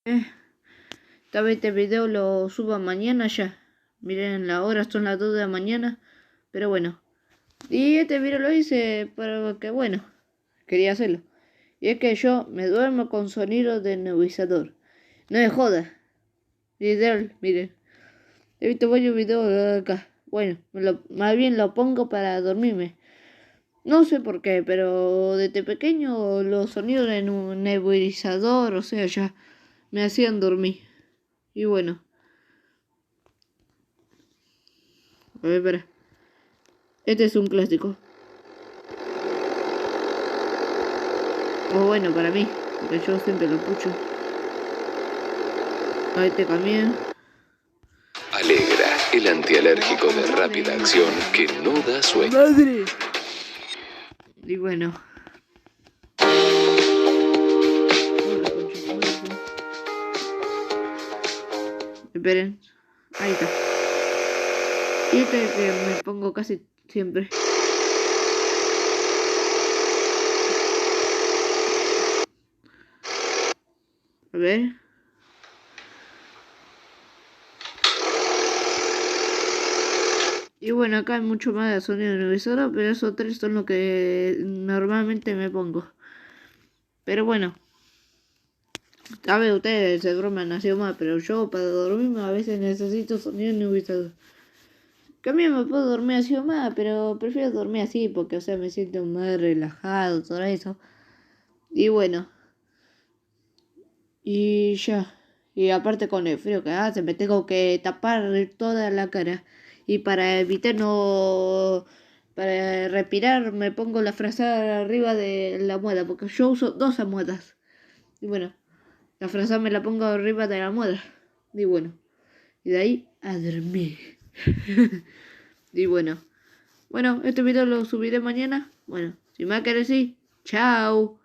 Tal vez este video lo suba mañana ya. Miren, la hora son las 2 de la mañana. Pero bueno. Y este video lo hice porque, bueno, quería hacerlo. Y es que yo me duermo con sonido de nebulizador. No me joda. Literal, miren. He visto varios videos acá. Bueno, más bien lo pongo para dormirme. No sé por qué, pero desde pequeño los sonidos de un nebulizador, o sea, ya me hacían dormir. Y bueno. A ver, espera. Este es un clásico. O bueno, para mí, porque yo siempre lo escucho. A este camión. Alegra, el antialérgico de rápida acción que no da sueño. ¡Madre! Y bueno. Esperen. Ahí está. Y este que me pongo casi siempre. A ver. Y bueno, acá hay mucho más de sonido de emisora, pero esos tres son los que normalmente me pongo. Pero bueno. A ver, ustedes seguro me han nacido más, pero yo para dormirme a veces necesito sonido nebulizador. Que a mí me puedo dormir así o más, pero prefiero dormir así porque, o sea, me siento más relajado, todo eso. Y bueno. Y ya. Y aparte con el frío que hace, me tengo que tapar toda la cara. Y para evitar no... Para respirar me pongo la frazada arriba de la almohada, porque yo uso 2 almohadas. Y bueno, la frazada me la pongo arriba de la almohada. Y bueno, y de ahí a dormir. Y bueno. Bueno, este video lo subiré mañana. Bueno, si me querés decir, chao.